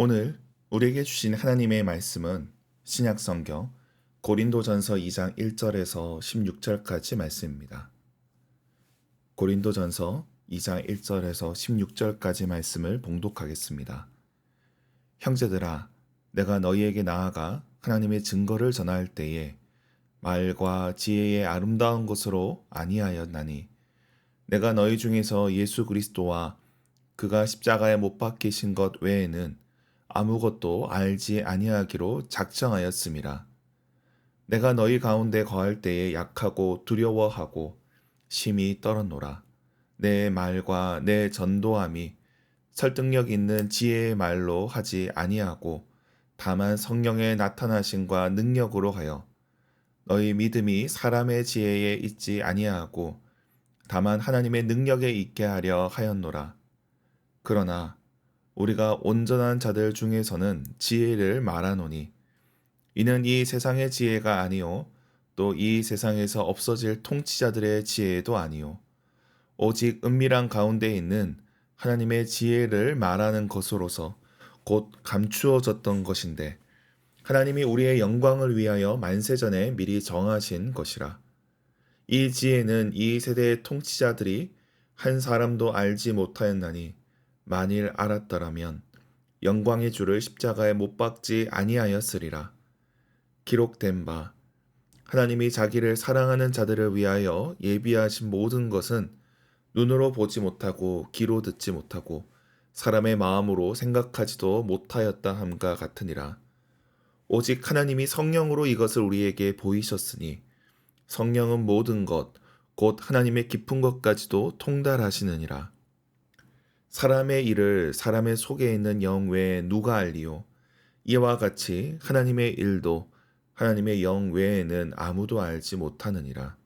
오늘 우리에게 주신 하나님의 말씀은 신약성경 고린도전서 2장 1절에서 16절까지 말씀입니다. 고린도전서 2장 1절에서 16절까지 말씀을 봉독하겠습니다. 형제들아, 내가 너희에게 나아가 하나님의 증거를 전할 때에 말과 지혜의 아름다운 것으로 아니하였나니 내가 너희 중에서 예수 그리스도와 그가 십자가에 못 박히신 것 외에는 아무것도 알지 아니하기로 작정하였음이라. 내가 너희 가운데 거할 때에 약하고 두려워하고 심히 떨었노라. 내 말과 내 전도함이 설득력 있는 지혜의 말로 하지 아니하고 다만 성령의 나타나심과 능력으로 하여 너희 믿음이 사람의 지혜에 있지 아니하고 다만 하나님의 능력에 있게 하려 하였노라. 그러나 우리가 온전한 자들 중에서는 지혜를 말하노니 이는 이 세상의 지혜가 아니요 또 이 세상에서 없어질 통치자들의 지혜도 아니요 오직 은밀한 가운데 있는 하나님의 지혜를 말하는 것으로서 곧 감추어졌던 것인데 하나님이 우리의 영광을 위하여 만세전에 미리 정하신 것이라. 이 지혜는 이 세대의 통치자들이 한 사람도 알지 못하였나니 만일 알았더라면 영광의 주를 십자가에 못 박지 아니하였으리라. 기록된 바 하나님이 자기를 사랑하는 자들을 위하여 예비하신 모든 것은 눈으로 보지 못하고 귀로 듣지 못하고 사람의 마음으로 생각하지도 못하였다 함과 같으니라. 오직 하나님이 성령으로 이것을 우리에게 보이셨으니 성령은 모든 것 곧 하나님의 깊은 것까지도 통달하시느니라. 사람의 일을 사람의 속에 있는 영 외에 누가 알리요? 이와 같이 하나님의 일도 하나님의 영 외에는 아무도 알지 못하느니라.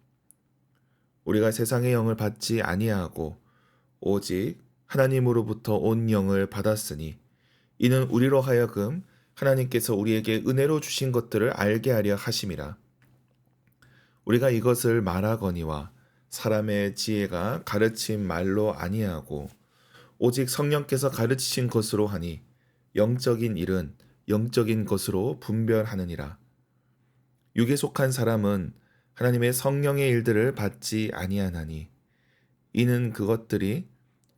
우리가 세상의 영을 받지 아니하고 오직 하나님으로부터 온 영을 받았으니 이는 우리로 하여금 하나님께서 우리에게 은혜로 주신 것들을 알게 하려 하심이라. 우리가 이것을 말하거니와 사람의 지혜가 가르친 말로 아니하고 오직 성령께서 가르치신 것으로 하니 영적인 일은 영적인 것으로 분별하느니라. 육에 속한 사람은 하나님의 성령의 일들을 받지 아니하나니 이는 그것들이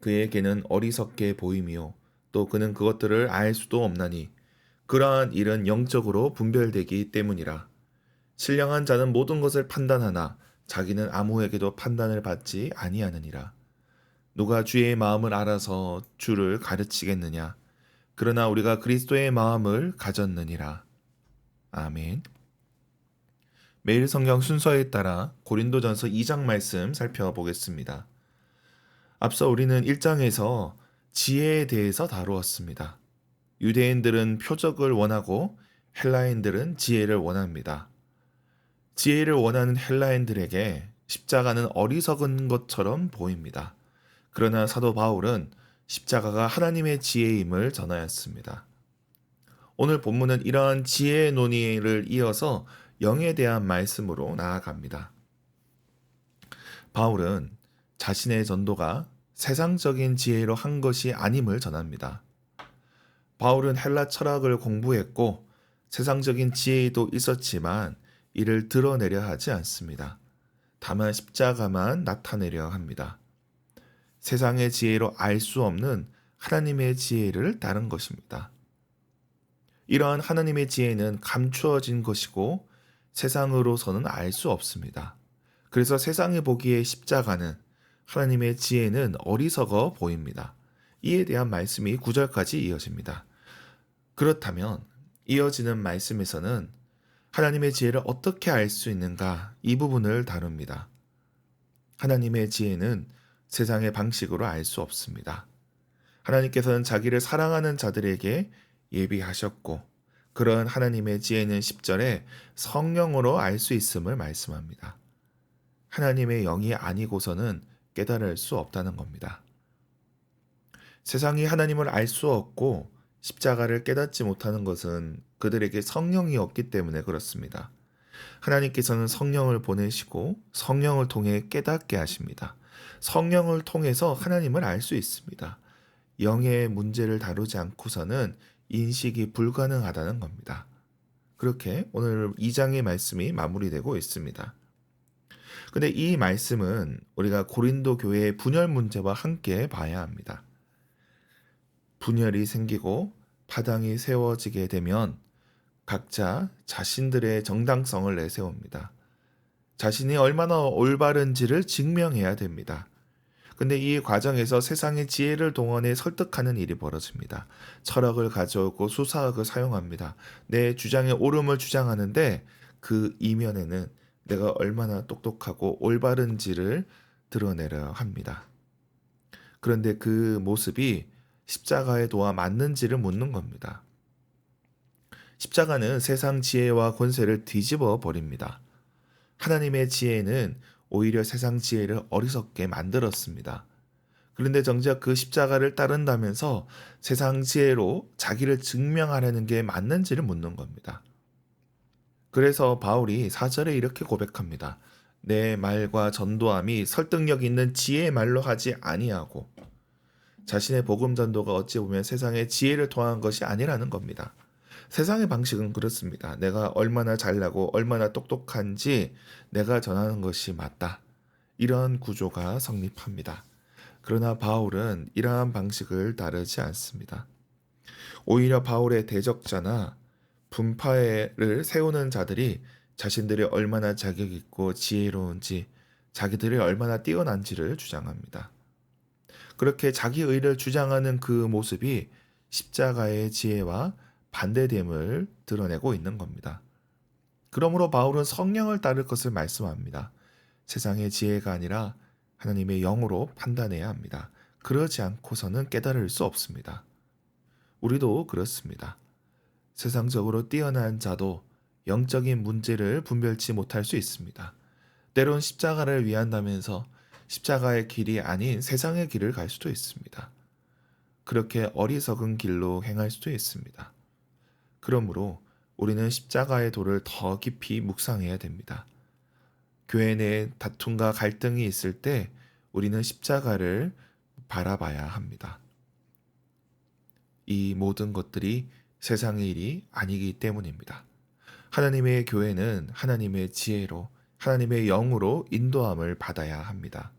그에게는 어리석게 보임이요 또 그는 그것들을 알 수도 없나니 그러한 일은 영적으로 분별되기 때문이라. 신령한 자는 모든 것을 판단하나 자기는 아무에게도 판단을 받지 아니하느니라. 누가 주의 마음을 알아서 주를 가르치겠느냐? 그러나 우리가 그리스도의 마음을 가졌느니라. 아멘. 매일 성경 순서에 따라 고린도전서 2장 말씀 살펴보겠습니다. 앞서 우리는 1장에서 지혜에 대해서 다루었습니다. 유대인들은 표적을 원하고 헬라인들은 지혜를 원합니다. 지혜를 원하는 헬라인들에게 십자가는 어리석은 것처럼 보입니다. 그러나 사도 바울은 십자가가 하나님의 지혜임을 전하였습니다. 오늘 본문은 이러한 지혜의 논의를 이어서 영에 대한 말씀으로 나아갑니다. 바울은 자신의 전도가 세상적인 지혜로 한 것이 아님을 전합니다. 바울은 헬라 철학을 공부했고 세상적인 지혜도 있었지만 이를 드러내려 하지 않습니다. 다만 십자가만 나타내려 합니다. 세상의 지혜로 알 수 없는 하나님의 지혜를 따른 것입니다. 이러한 하나님의 지혜는 감추어진 것이고 세상으로서는 알 수 없습니다. 그래서 세상이 보기에 십자가는 하나님의 지혜는 어리석어 보입니다. 이에 대한 말씀이 9절까지 이어집니다. 그렇다면 이어지는 말씀에서는 하나님의 지혜를 어떻게 알 수 있는가 이 부분을 다룹니다. 하나님의 지혜는 세상의 방식으로 알 수 없습니다. 하나님께서는 자기를 사랑하는 자들에게 예비하셨고 그런 하나님의 지혜는 10절에 성령으로 알 수 있음을 말씀합니다. 하나님의 영이 아니고서는 깨달을 수 없다는 겁니다. 세상이 하나님을 알 수 없고 십자가를 깨닫지 못하는 것은 그들에게 성령이 없기 때문에 그렇습니다. 하나님께서는 성령을 보내시고 성령을 통해 깨닫게 하십니다. 성령을 통해서 하나님을 알 수 있습니다. 영의 문제를 다루지 않고서는 인식이 불가능하다는 겁니다. 그렇게 오늘 2장의 말씀이 마무리되고 있습니다. 근데 이 말씀은 우리가 고린도 교회의 분열 문제와 함께 봐야 합니다. 분열이 생기고 파당이 세워지게 되면 각자 자신들의 정당성을 내세웁니다. 자신이 얼마나 올바른지를 증명해야 됩니다. 근데 이 과정에서 세상의 지혜를 동원해 설득하는 일이 벌어집니다. 철학을 가져오고 수사학을 사용합니다. 내 주장의 옳음을 주장하는데 그 이면에는 내가 얼마나 똑똑하고 올바른지를 드러내려 합니다. 그런데 그 모습이 십자가의 도와 맞는지를 묻는 겁니다. 십자가는 세상 지혜와 권세를 뒤집어 버립니다. 하나님의 지혜는 오히려 세상 지혜를 어리석게 만들었습니다. 그런데 정작 그 십자가를 따른다면서 세상 지혜로 자기를 증명하려는 게 맞는지를 묻는 겁니다. 그래서 바울이 4절에 이렇게 고백합니다. 내 말과 전도함이 설득력 있는 지혜의 말로 하지 아니하고, 자신의 복음 전도가 어찌 보면 세상의 지혜를 통한 것이 아니라는 겁니다. 세상의 방식은 그렇습니다. 내가 얼마나 잘나고 얼마나 똑똑한지 내가 전하는 것이 맞다. 이런 구조가 성립합니다. 그러나 바울은 이러한 방식을 따르지 않습니다. 오히려 바울의 대적자나 분파를 세우는 자들이 자신들이 얼마나 자격 있고 지혜로운지, 자기들이 얼마나 뛰어난지를 주장합니다. 그렇게 자기 의를 주장하는 그 모습이 십자가의 지혜와 반대됨을 드러내고 있는 겁니다. 그러므로 바울은 성령을 따를 것을 말씀합니다. 세상의 지혜가 아니라 하나님의 영으로 판단해야 합니다. 그러지 않고서는 깨달을 수 없습니다. 우리도 그렇습니다. 세상적으로 뛰어난 자도 영적인 문제를 분별치 못할 수 있습니다. 때론 십자가를 위한다면서 십자가의 길이 아닌 세상의 길을 갈 수도 있습니다. 그렇게 어리석은 길로 행할 수도 있습니다. 그러므로 우리는 십자가의 도를 더 깊이 묵상해야 됩니다. 교회 내 다툼과 갈등이 있을 때 우리는 십자가를 바라봐야 합니다. 이 모든 것들이 세상의 일이 아니기 때문입니다. 하나님의 교회는 하나님의 지혜로, 하나님의 영으로 인도함을 받아야 합니다.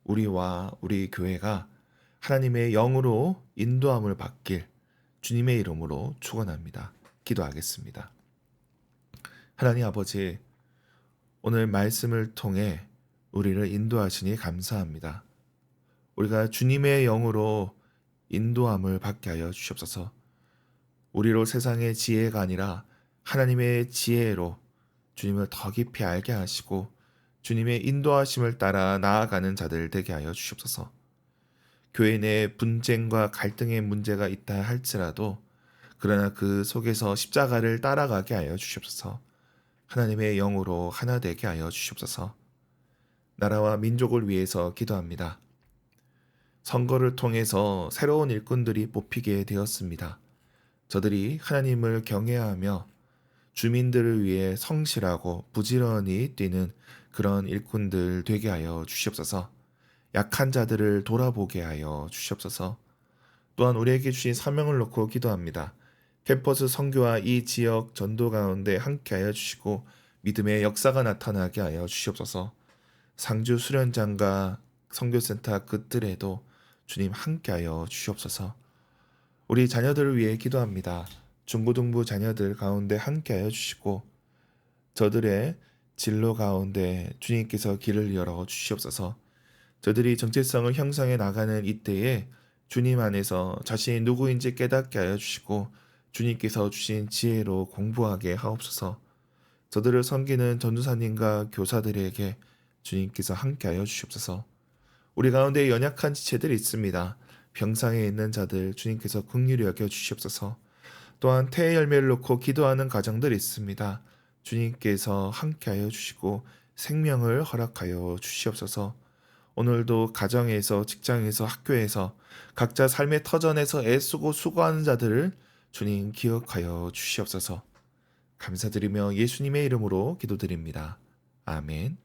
우리와 우리 교회가 하나님의 영으로 인도함을 받길 주님의 이름으로 축원합니다. 기도하겠습니다. 하나님 아버지, 오늘 말씀을 통해 우리를 인도하시니 감사합니다. 우리가 주님의 영으로 인도함을 받게 하여 주시옵소서. 우리로 세상의 지혜가 아니라 하나님의 지혜로 주님을 더 깊이 알게 하시고 주님의 인도하심을 따라 나아가는 자들 되게 하여 주시옵소서. 교회 내 분쟁과 갈등의 문제가 있다 할지라도 그러나 그 속에서 십자가를 따라가게 하여 주시옵소서. 하나님의 영으로 하나 되게 하여 주시옵소서. 나라와 민족을 위해서 기도합니다. 선거를 통해서 새로운 일꾼들이 뽑히게 되었습니다. 저들이 하나님을 경외하며 주민들을 위해 성실하고 부지런히 뛰는 그런 일꾼들 되게 하여 주시옵소서. 약한 자들을 돌아보게 하여 주시옵소서. 또한 우리에게 주신 사명을 놓고 기도합니다. 캠퍼스 선교와 이 지역 전도 가운데 함께하여 주시고 믿음의 역사가 나타나게 하여 주시옵소서. 상주 수련장과 선교센터 끝들에도 주님 함께하여 주시옵소서. 우리 자녀들을 위해 기도합니다. 중고등부 자녀들 가운데 함께하여 주시고 저들의 진로 가운데 주님께서 길을 열어 주시옵소서. 저들이 정체성을 형성해 나가는 이때에 주님 안에서 자신이 누구인지 깨닫게 하여 주시고 주님께서 주신 지혜로 공부하게 하옵소서. 저들을 섬기는 전도사님과 교사들에게 주님께서 함께하여 주시옵소서. 우리 가운데 연약한 지체들이 있습니다. 병상에 있는 자들 주님께서 긍휼히 여겨 주시옵소서. 또한 태의 열매를 놓고 기도하는 가정들이 있습니다. 주님께서 함께하여 주시고 생명을 허락하여 주시옵소서. 오늘도 가정에서, 직장에서, 학교에서 각자 삶의 터전에서 애쓰고 수고하는 자들을 주님 기억하여 주시옵소서. 감사드리며 예수님의 이름으로 기도드립니다. 아멘.